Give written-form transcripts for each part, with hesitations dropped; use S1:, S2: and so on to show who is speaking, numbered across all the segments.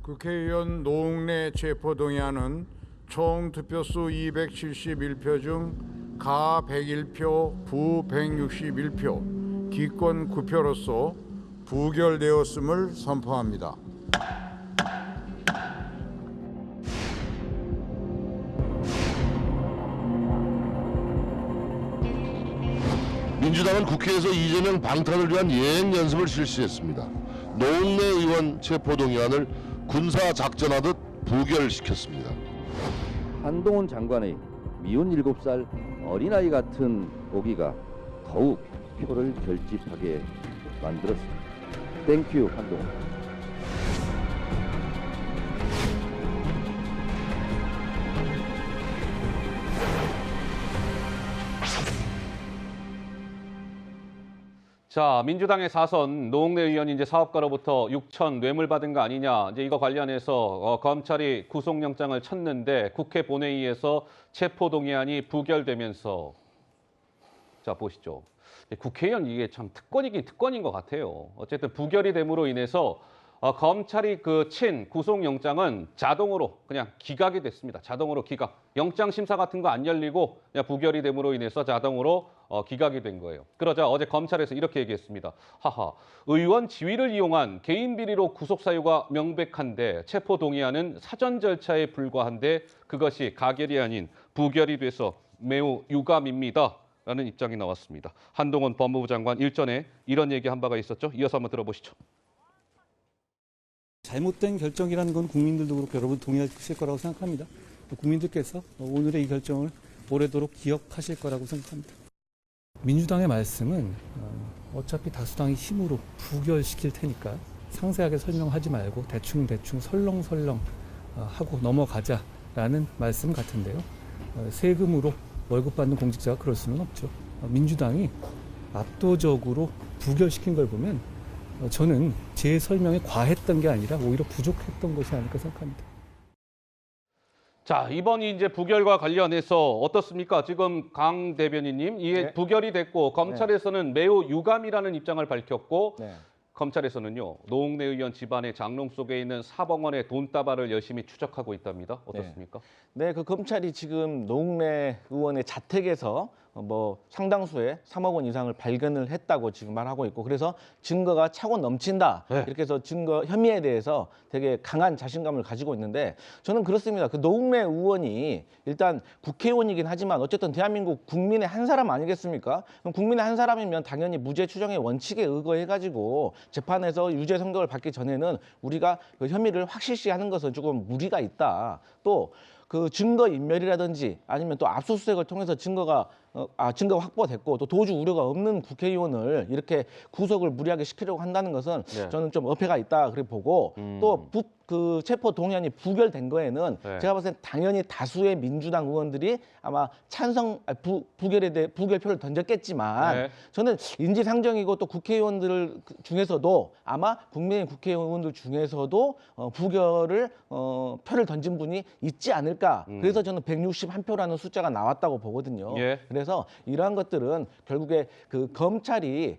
S1: 국회의원 노웅래 체포동의안은 총 득표수 271표 중 가 101표, 부 161표, 기권 9표로서 부결되었음을 선포합니다.
S2: 민주당은 국회에서 이재명 방탄을 위한 예행 연습을 실시했습니다. 노웅래 의원 체포동의안을 군사작전하듯 부결시켰습니다.
S3: 한동훈 장관의 미운 7살 어린아이 같은 오기가 더욱 표를 결집하게 만들었습니다. 땡큐 한동훈.
S4: 자, 민주당의 사선 노웅래 의원이 이제 사업가로부터 6천 뇌물 받은 거 아니냐. 이제 이거 관련해서 검찰이 구속영장을 쳤는데 국회 본회의에서 체포동의안이 부결되면서 자 보시죠. 국회의원 이게 참 특권이긴 특권인 것 같아요. 어쨌든 부결이 됨으로 인해서 검찰이 친 구속영장은 자동으로 그냥 기각이 됐습니다. 자동으로 기각. 영장 심사 같은 거 안 열리고 그냥 부결이 됨으로 인해서 자동으로 기각이 된 거예요. 그러자 어제 검찰에서 이렇게 얘기했습니다. 하하, 의원 지위를 이용한 개인 비리로 구속 사유가 명백한데 체포 동의안은 사전 절차에 불과한데 그것이 가결이 아닌 부결이 돼서 매우 유감입니다. 라는 입장이 나왔습니다. 한동훈 법무부 장관 일전에 이런 얘기 한 바가 있었죠. 이어서 한번 들어보시죠.
S5: 잘못된 결정이라는 건 국민들도 그렇고 여러분 동의하실 거라고 생각합니다. 국민들께서 오늘의 이 결정을 오래도록 기억하실 거라고 생각합니다. 민주당의 말씀은 어차피 다수당의 힘으로 부결시킬 테니까 상세하게 설명하지 말고 대충 설렁설렁 하고 넘어가자라는 말씀 같은데요. 세금으로 월급 받는 공직자가 그럴 수는 없죠. 민주당이 압도적으로 부결시킨 걸 보면 저는 제 설명이 과했던 게 아니라 오히려 부족했던 것이 아닐까 생각합니다.
S4: 자, 이번이 이제 부결과 관련해서 어떻습니까? 지금 강 대변인님, 이게
S6: 네.
S4: 부결이 됐고 검찰에서는 매우 유감이라는 입장을 밝혔고
S6: 네.
S4: 검찰에서는요, 노웅래 의원 집안의 장롱 속에 있는 4억 원의 돈다발을 열심히 추적하고 있답니다. 어떻습니까?
S6: 네, 그 검찰이 지금 노웅래 의원의 자택에서 상당수의 3억 원 이상을 발견을 했다고 지금 말하고 있고, 그래서 증거가 차고 넘친다.
S4: 네.
S6: 이렇게 해서 증거 혐의에 대해서 되게 강한 자신감을 가지고 있는데, 저는 그렇습니다. 그 노웅래 의원이 일단 국회의원이긴 하지만 어쨌든 대한민국 국민의 한 사람 아니겠습니까? 그럼 국민의 한 사람이면 당연히 무죄 추정의 원칙에 의거해가지고 재판에서 유죄 선고를 받기 전에는 우리가 그 혐의를 확실시하는 것은 조금 무리가 있다. 또 그 증거 인멸이라든지 아니면 또 압수수색을 통해서 증거가 확보가 됐고 또 도주 우려가 없는 국회의원을 이렇게 구속을 무리하게 시키려고 한다는 것은
S4: 네.
S6: 저는 좀 어폐가 있다 그렇게 보고 또 그 체포 동의안이 부결된 거에는
S4: 네.
S6: 제가 봤을 때 당연히 다수의 민주당 의원들이 아마 부결표를 던졌겠지만
S4: 네.
S6: 저는 인지상정이고 또 국회의원들 중에서도 아마 국민의 국회의원들 중에서도 부결을 표를 던진 분이 있지 않을까. 그래서 저는 161표라는 숫자가 나왔다고 보거든요.
S4: 예.
S6: 그래서 이러한 것들은 결국에 그 검찰이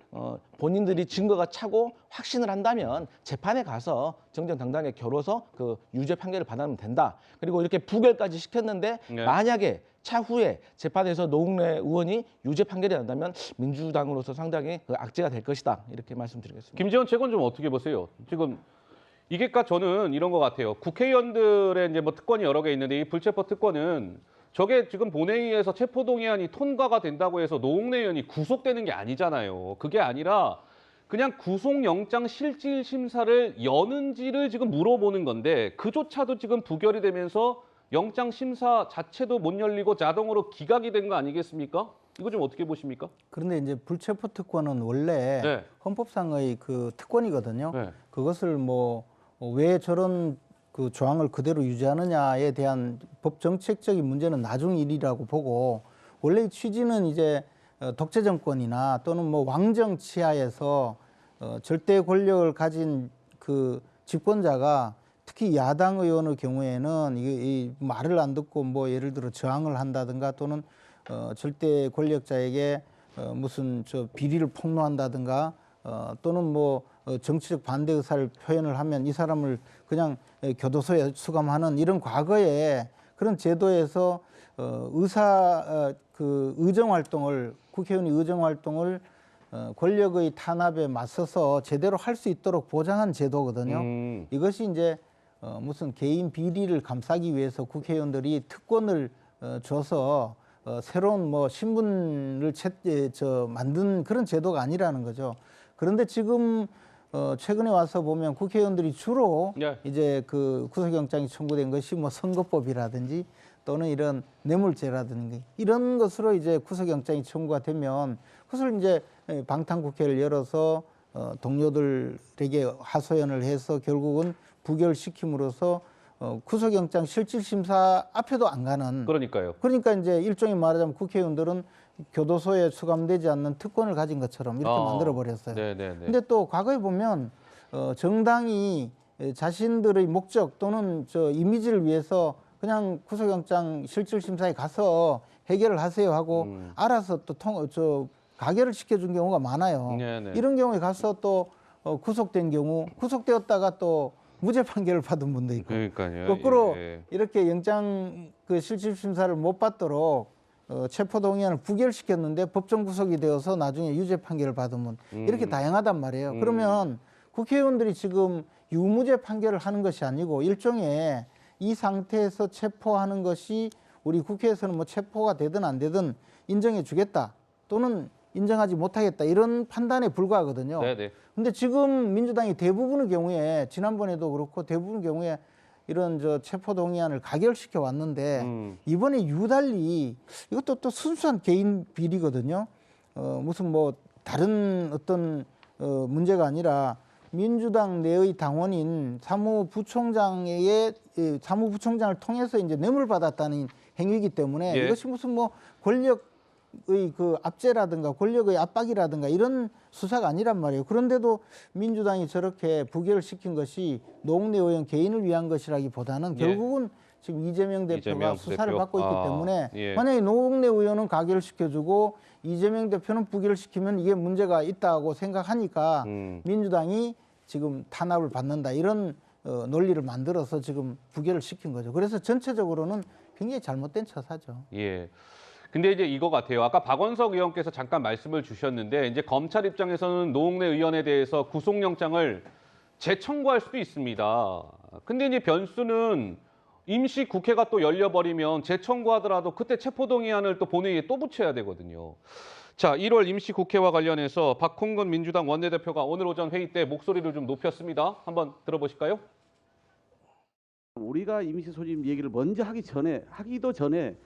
S6: 본인들이 증거가 차고 확신을 한다면 재판에 가서 정정당당하게 겨뤄서 그 유죄 판결을 받으면 된다. 그리고 이렇게 부결까지 시켰는데
S4: 네.
S6: 만약에 차후에 재판에서 노웅래 의원이 유죄 판결이 난다면 민주당으로서 상당히 그 악재가 될 것이다. 이렇게 말씀드리겠습니다.
S4: 김재원 최고는 좀 어떻게 보세요? 지금 이게까 저는 이런 것 같아요. 국회의원들의 이제 특권이 여러 개 있는데 이 불체포 특권은 저게 지금 본회의에서 체포동의안이 통과가 된다고 해서 노웅래 의원이 구속되는 게 아니잖아요. 그게 아니라 그냥 구속영장 실질 심사를 여는지를 지금 물어보는 건데 그조차도 지금 부결이 되면서 영장 심사 자체도 못 열리고 자동으로 기각이 된 거 아니겠습니까? 이거 좀 어떻게 보십니까?
S7: 그런데 이제 불체포 특권은 원래
S4: 네.
S7: 헌법상의 그 특권이거든요.
S4: 네.
S7: 그것을 왜 저런 그 조항을 그대로 유지하느냐에 대한 법 정책적인 문제는 나중 일이라고 보고 원래 취지는 이제 독재 정권이나 또는 왕정 치하에서 절대 권력을 가진 그 집권자가 특히 야당 의원의 경우에는 이 말을 안 듣고 예를 들어 저항을 한다든가 또는 절대 권력자에게 무슨 비리를 폭로한다든가 또는 뭐 정치적 반대 의사를 표현을 하면 이 사람을 그냥 교도소에 수감하는 이런 과거에 그런 제도에서 의정 활동을 국회의원이 의정 활동을 권력의 탄압에 맞서서 제대로 할 수 있도록 보장한 제도거든요. 이것이 이제 무슨 개인 비리를 감싸기 위해서 국회의원들이 특권을 줘서 새로운 뭐 신분을 만든 그런 제도가 아니라는 거죠. 그런데 지금 최근에 와서 보면 국회의원들이 주로
S4: 네.
S7: 이제 그 구속영장이 청구된 것이 뭐 선거법이라든지 또는 이런 뇌물죄라든지 이런 것으로 이제 구속영장이 청구가 되면 그것을 이제 방탄국회를 열어서 동료들에게 하소연을 해서 결국은 부결시킴으로써 구속영장 실질심사 앞에도 안 가는
S4: 그러니까요.
S7: 그러니까 이제 일종의 말하자면 국회의원들은 교도소에 수감되지 않는 특권을 가진 것처럼 이렇게 만들어 버렸어요.
S4: 네네네.
S7: 근데 또 과거에 보면 정당이 자신들의 목적 또는 저 이미지를 위해서 그냥 구속영장 실질심사에 가서 해결을 하세요 하고 알아서 또 가결을 시켜준 경우가 많아요.
S4: 네네.
S7: 이런 경우에 가서 또 구속된 경우 구속되었다가 또 무죄 판결을 받은 분도 있고
S4: 그러니까요.
S7: 거꾸로
S4: 예.
S7: 이렇게 영장 그 실질심사를 못 받도록 체포동의안을 부결시켰는데 법정 구속이 되어서 나중에 유죄 판결을 받은 분 이렇게 다양하단 말이에요. 그러면 국회의원들이 지금 유무죄 판결을 하는 것이 아니고 일종의 이 상태에서 체포하는 것이 우리 국회에서는 뭐 체포가 되든 안 되든 인정해 주겠다 또는 인정하지 못하겠다 이런 판단에 불과하거든요.
S4: 네네.
S7: 근데 지금 민주당이 대부분의 경우에 지난번에도 그렇고 대부분의 경우에 이런 저 체포 동의안을 가결시켜 왔는데 이번에 유달리 이것도 또 순수한 개인 비리거든요. 무슨 뭐 다른 어떤 문제가 아니라 민주당 내의 당원인 사무부총장의 사무부총장을 통해서 이제 뇌물 받았다는 행위이기 때문에
S4: 예.
S7: 이것이 무슨 뭐 권력의 그 압제라든가 권력의 압박이라든가 이런 수사가 아니란 말이에요. 그런데도 민주당이 저렇게 부결시킨 것이 노웅래 의원 개인을 위한 것이라기보다는
S4: 예.
S7: 결국은 지금 이재명 대표가
S4: 이재명
S7: 수사를
S4: 대표.
S7: 받고 있기 때문에
S4: 예.
S7: 만약에 노웅래 의원은 가결시켜주고 이재명 대표는 부결시키면 이게 문제가 있다고 생각하니까 민주당이 지금 탄압을 받는다 이런 논리를 만들어서 지금 부결을 시킨 거죠. 그래서 전체적으로는 굉장히 잘못된 처사죠.
S4: 예. 근데 이제 이거 같아요. 아까 박원석 의원께서 잠깐 말씀을 주셨는데 이제 검찰 입장에서는 노웅래 의원에 대해서 구속영장을 재청구할 수도 있습니다. 근데 이제 변수는 임시 국회가 또 열려버리면 재청구하더라도 그때 체포동의안을 또 본회의에 또 붙여야 되거든요. 자, 1월 임시국회와 관련해서 박홍근 민주당 원내대표가 오늘 오전 회의 때 목소리를 좀 높였습니다. 한번 들어보실까요?
S8: 우리가 임시 소집 얘기를 먼저 하기도 전에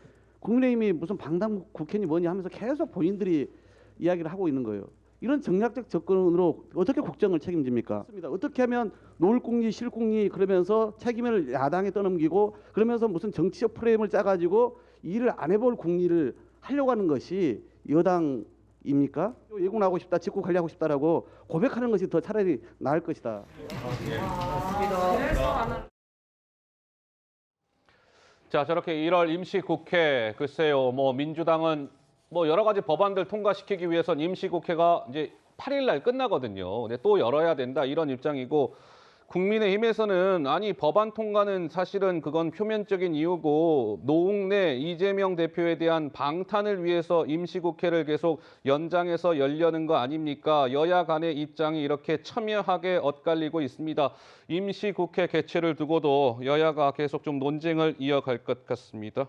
S8: 국민의힘이 무슨 방당 국회니 뭐니 하면서 계속 본인들이 이야기를 하고 있는 거예요. 이런 정략적 접근으로 어떻게 국정을 책임집니까? 어떻게 하면 노을국리, 실국리 그러면서 책임을 야당에 떠넘기고 그러면서 무슨 정치적 프레임을 짜가지고 일을 안 해볼 국리를 하려고 하는 것이 여당입니까? 예국하고 싶다, 직구 관리하고 싶다라고 고백하는 것이 더 차라리 나을 것이다.
S4: 자, 저렇게 1월 임시국회 글쎄요. 뭐 민주당은 뭐 여러 가지 법안들 통과시키기 위해선 임시국회가 이제 8일 날 끝나거든요. 근데 또 열어야 된다 이런 입장이고 국민의힘에서는 아니 법안 통과는 사실은 그건 표면적인 이유고 노웅래 이재명 대표에 대한 방탄을 위해서 임시국회를 계속 연장해서 열려는 거 아닙니까? 여야 간의 입장이 이렇게 첨예하게 엇갈리고 있습니다. 임시국회 개최를 두고도 여야가 계속 좀 논쟁을 이어갈 것 같습니다.